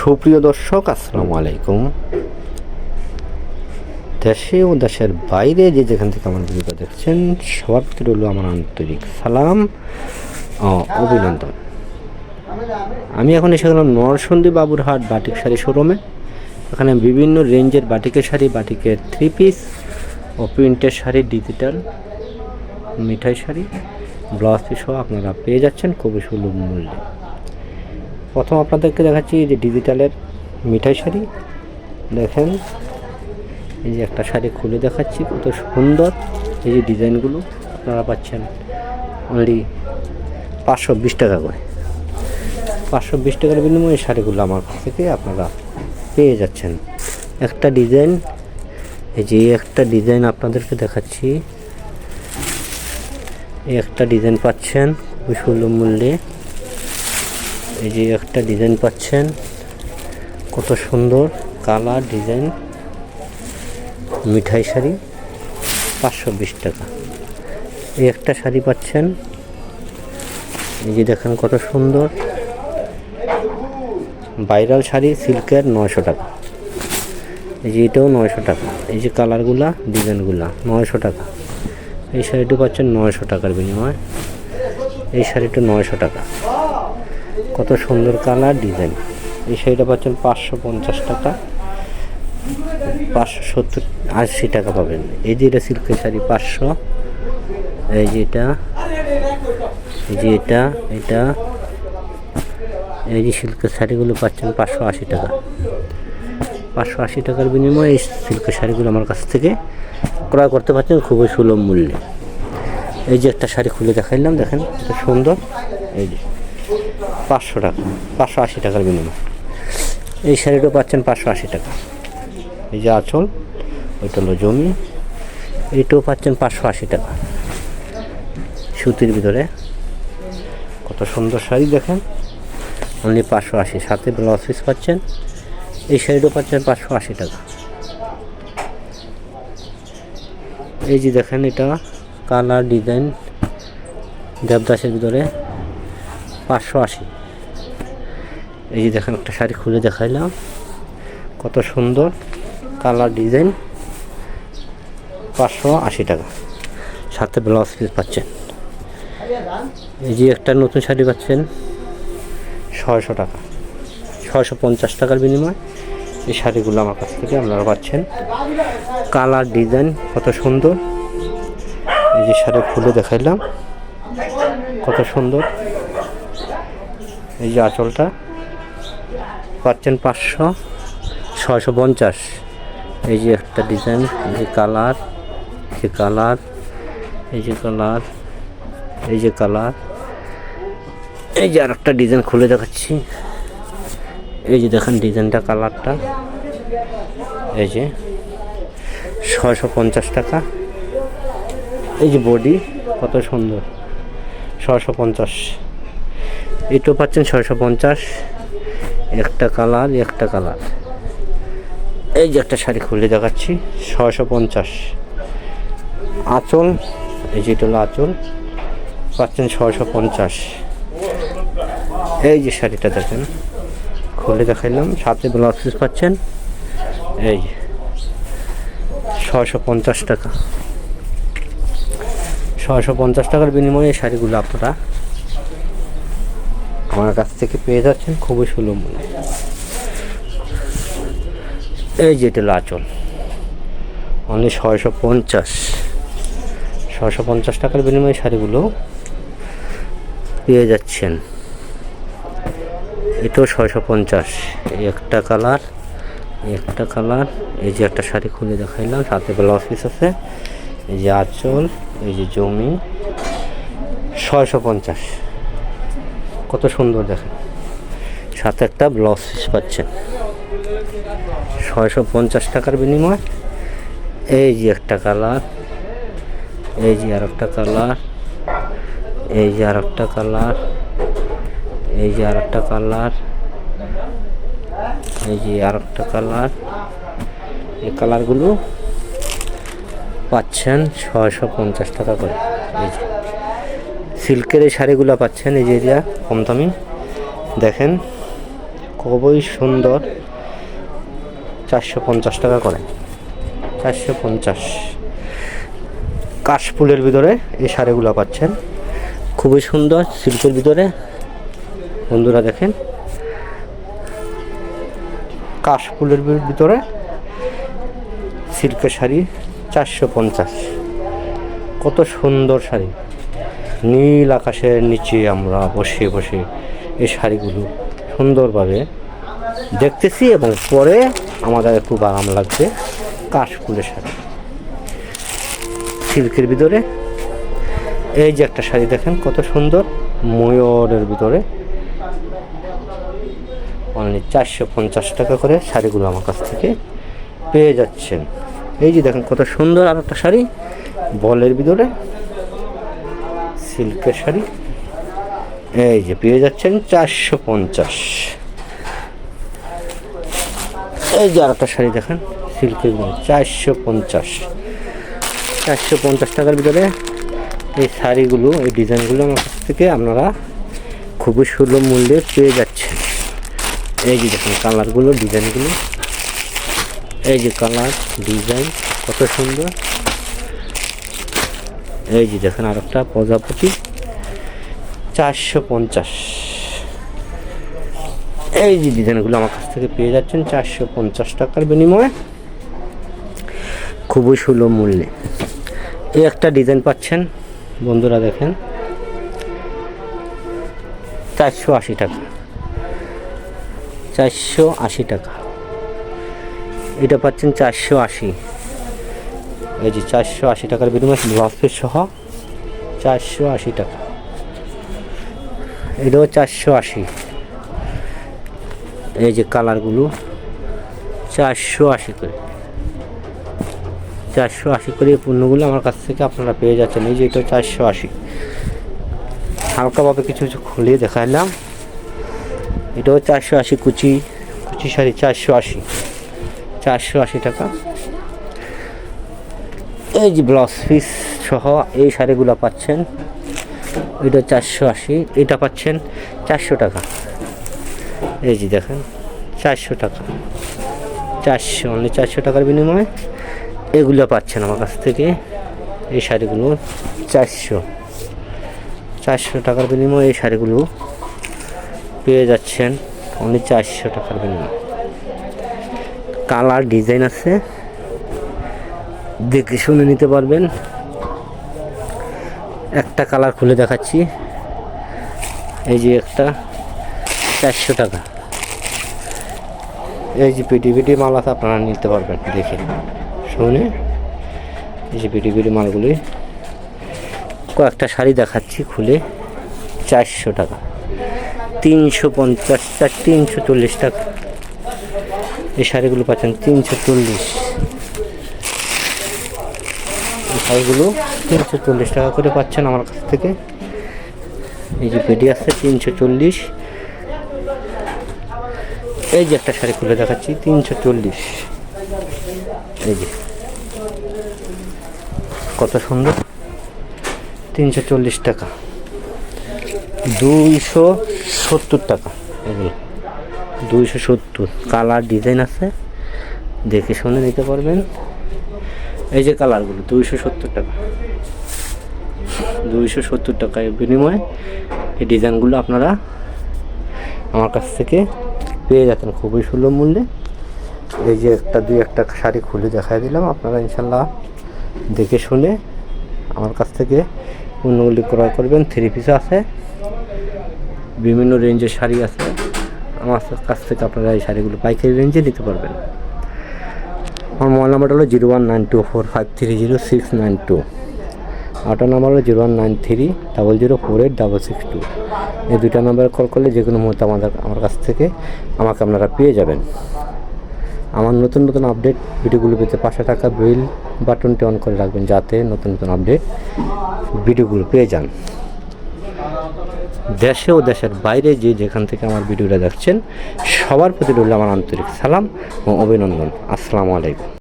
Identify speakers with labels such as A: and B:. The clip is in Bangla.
A: সুপ্রিয় দর্শক, আসসালামু আলাইকুম। দেশে ও দেশের বাইরে যে যেখান থেকে আমার ভিডিওটা দেখছেন, সবার প্রতি রইল আমার আন্তরিক সালাম ও অভিনন্দন। আমি এখন এসে গেলাম নরসিংদী বাবুরহাট বাটিক শাড়ি শোরুমে। এখানে বিভিন্ন রেঞ্জের বাটিকের শাড়ি, বাটিকের 3 পিস ও প্রিন্টের শাড়ি, ডিজিটাল মিঠাই শাড়ি, ব্লাউজ পিস সহ আপনারা পেয়ে যাচ্ছেন খুবই সুলভ মূল্যে। প্রথম আপনাদেরকে দেখাচ্ছি যে ডিজিটালের মিঠাই শাড়ি। দেখেন, এই যে একটা শাড়ি খুলে দেখাচ্ছি, কত সুন্দর। এই যে ডিজাইনগুলো আপনারা পাচ্ছেন অনলি 520 টাকা করে। 520 টাকার বিনিময়ে এই শাড়িগুলো আমার কাছ থেকে আপনারা পেয়ে যাচ্ছেন। একটা ডিজাইন, এই যে একটা ডিজাইন আপনাদেরকে দেখাচ্ছি, এই একটা ডিজাইন পাচ্ছেন খুবই সুলভ মূল্যে। এই যে একটা ডিজাইন পাচ্ছেন, কত সুন্দর কালার ডিজাইন, মিঠাই শাড়ি 520 টাকা। এই একটা শাড়ি পাচ্ছেন, এই যে দেখেন কত সুন্দর ভাইরাল শাড়ি, সিল্কের 900 টাকা। এই যে এটাও 900 টাকা। এই যে কালারগুলা, ডিজাইনগুলা 900 টাকা। এই শাড়িটা পাচ্ছেন 900 টাকার বিনিময়ে। এই শাড়িটা 900 টাকা, কত সুন্দর কালার ডিজাইন। এই শাড়িটা পাচ্ছেন 550 টাকা, 570-80 টাকা পাবেন। এই যে এটা সিল্কের শাড়ি 500। এই যে এটা, এই যে এটা, এটা এই যে সিল্কের শাড়িগুলো পাচ্ছেন 580 টাকা। 580 টাকার বিনিময়ে এই সিল্কের শাড়িগুলো আমার কাছ থেকে ক্রয় করতে পারছেন খুবই সুলভ মূল্যে। এই যে একটা শাড়ি খুলে দেখাইলাম, দেখেন কত সুন্দর। এই যে 500 টাকা, 580 টাকার বিনিময়ে এই শাড়িটা পাচ্ছেন 580 টাকা। এই যে আঁচল, ওইটা হলো জমি, এইটাও পাচ্ছেন 580 টাকা, সুতির ভিতরে কত সুন্দর শাড়ি। দেখেন অনলি 580, সাথে ব্লাউজ পিস পাচ্ছেন। এই শাড়িটাও পাচ্ছেন 580 টাকা। এই যে দেখেন, এটা কালার ডিজাইন দেবদাসের ভিতরে 580। এই যে দেখেন একটা শাড়ি খুলে দেখাইলাম, কত সুন্দর কালার ডিজাইন 580 টাকা, সাথে ব্লাউজ পিস পাচ্ছেন। এই যে একটা নতুন শাড়ি পাচ্ছেন 600 টাকা, 650 টাকার বিনিময়ে এই শাড়িগুলো আমার কাছ থেকে আপনারা পাচ্ছেন। কালার ডিজাইন কত সুন্দর। এই যে শাড়ি খুলে দেখাইলাম, কত সুন্দর। এই যে আঁচলটা পাচ্ছেন 500, 650। এই যে একটা ডিজাইন, এই যে কালার, এই যে কালার, এই যে কালার, এই যে কালার। এই যে আর একটা ডিজাইন খুলে দেখাচ্ছি, এই যে দেখেন ডিজাইনটা, কালারটা। এই যে 650 টাকা। এই যে বডি কত সুন্দর, 650। এটাও পাচ্ছেন 650। একটা কালার, একটা কালার। এই যে একটা শাড়ি খুলে দেখাচ্ছি, 650। আঁচল, এই যে এটা হলো আঁচল, পাচ্ছেন 650। এই যে শাড়িটা দেখেন খুলে দেখাইলাম, সাথে ব্লাউজ পিস পাচ্ছেন। এই 650 টাকা। 650 টাকার বিনিময়ে এই শাড়িগুলো আপনারা আমার কাছ থেকে পেয়ে যাচ্ছেন খুবই সুলভ মূল্যে। এই যে এটা আঁচল, অনলি 650। 650 টাকার বিনিময়ে শাড়িগুলো পেয়ে যাচ্ছেন। এটাও 650। এই একটা কালার, একটা কালার। এই যে একটা শাড়ি খুলে দেখাইলাম, সাথে ব্লাউজ পিস আছে। এই যে আঁচল, এই যে জমি 650, কত সুন্দর দেখেন, সাথে একটা ব্লাউজ পিস পাচ্ছেন। 650 টাকার বিনিময়ে এই যে একটা কালার, এই যে আর একটা কালার, এই যে আর একটা কালার, এই যে আর একটা কালার, এই যে আর একটা কালার। এই কালারগুলো পাচ্ছেন 650 টাকা করে। এই যে সিল্কের এই শাড়িগুলো পাচ্ছেন, এই যে কম দামি। দেখেন খুবই সুন্দর, 450 টাকা করে, 450। কাশফুলের ভিতরে এই শাড়িগুলো পাচ্ছেন, খুবই সুন্দর সিল্কের ভিতরে। বন্ধুরা দেখেন, কাশফুলের ভিতরে সিল্কের শাড়ি 450। কত সুন্দর শাড়ি, নীল আকাশের নিচে আমরা বসে বসে এই শাড়িগুলো সুন্দরভাবে দেখতেছি এবং পরে আমাদের খুব আরাম লাগছে। কাশফুলের শাড়ি সিল্কের ভিতরে। এই যে একটা শাড়ি দেখেন কত সুন্দর, ময়ূরের ভিতরে, অনলি 450 টাকা করে শাড়িগুলো আমার কাছ থেকে পেয়ে যাচ্ছেন। এই যে দেখেন কত সুন্দর আর একটা শাড়ি বলের ভিতরে, সিল্কের শাড়ি, এই যে পেয়ে যাচ্ছেন 450। এই যে আর একটা শাড়ি দেখেন সিল্কের ভিতরে 450 টাকার ভিতরে এই শাড়িগুলো, এই ডিজাইনগুলো আমার কাছ থেকে আপনারা খুবই সুলভ মূল্যে পেয়ে যাচ্ছেন। এই যে দেখুন কালারগুলো, ডিজাইনগুলো, এই যে কালার ডিজাইন কত সুন্দর। এই যে দেখেন আর একটা প্রজাপতি 450। এই যে ডিজাইনগুলো আমার কাছ থেকে পেয়ে যাচ্ছেন 450 টাকার বিনিময়ে, খুবই সুলভ মূল্যে। এই একটা ডিজাইন পাচ্ছেন বন্ধুরা দেখেন 480 টাকা, 480 টাকা। এটা পাচ্ছেন 480। এই যে 480 টাকার বিনিময়ে ব্লাউজ পিস সহ 480 টাকা। এটাও 480। এই যে কালারগুলো 480 করে, 480 করে এই পণ্যগুলো আমার কাছ থেকে আপনারা পেয়ে যাচ্ছেন। এই যে এটা 480। হালকাভাবে কিছু কিছু খুলিয়ে দেখালাম। এটাও 480, কুচি শাড়ি 480 টাকা। এই যে ব্লাউজ পিস সহ এই শাড়িগুলো পাচ্ছেন, এটা 480। এটা পাচ্ছেন 400 টাকা। এই যে দেখেন 400 টাকা, 400, অনলি 400 টাকার বিনিময়ে এগুলো পাচ্ছেন আমার কাছ থেকে। এই শাড়িগুলো 400 টাকার বিনিময়ে এই শাড়িগুলো পেয়ে যাচ্ছেন অনলি 400 টাকার বিনিময়ে। কালার ডিজাইন আছে, দেখে শুনে নিতে পারবেন। একটা কালার খুলে দেখাচ্ছি। এই যে একটা 400 টাকা। এই যে পিটি মাল আছে, আপনারা নিতে পারবেন দেখে শুনে। এই যে পিটি মালগুলি, কয়েকটা শাড়ি দেখাচ্ছি খুলে। 400 টাকা, 350, 340 টাকা। এই শাড়িগুলো পাচ্ছেন 340। এই শাড়িগুলো 340 টাকা করে পাচ্ছেন আমার কাছ থেকে। এই যে পেডি আছে 340। এই যে একটা শাড়ি খুলে দেখাচ্ছি 340। এই যে কত সুন্দর, 340 টাকা, 270 টাকা। এগুলো 270। কালার ডিজাইন আছে, দেখে শুনে নিতে পারবেন। এই যে কালারগুলো 270 টাকা, 270 টাকায় বিনিময়ে এই ডিজাইনগুলো আপনারা আমার কাছ থেকে পেয়ে যাচ্ছেন খুবই সুলভ মূল্যে। এই যে একটা শাড়ি খুলে দেখাই দিলাম, আপনারা ইনশাল্লাহ দেখে শুনে আমার কাছ থেকে পণ্যগুলি ক্রয় করবেন। 3 পিস আছে, বিভিন্ন রেঞ্জের শাড়ি আছে আমার কাছ থেকে। আপনারা এই শাড়িগুলো পাইকারি রেঞ্জে নিতে পারবেন। আমার মোবাইল নাম্বারটা হলো 019245300692। আটা নাম্বার হলো 019300486662। এই দুইটা নাম্বারে কল করলে যে কোনো মুহূর্তে আমার কাছ থেকে আমাকে আপনারা পেয়ে যাবেন। আমার নতুন আপডেট ভিডিওগুলো পেতে পাশে থাকা বেল বাটনটি অন করে রাখবেন, যাতে নতুন আপডেট ভিডিওগুলো পেয়ে যান। দেশে ও দেশের বাইরে যেখান থেকে আমার ভিডিওটা দেখছেন, সবার প্রতি রইল আমার আন্তরিক সালাম ও অভিনন্দন। আসসালামু আলাইকুম।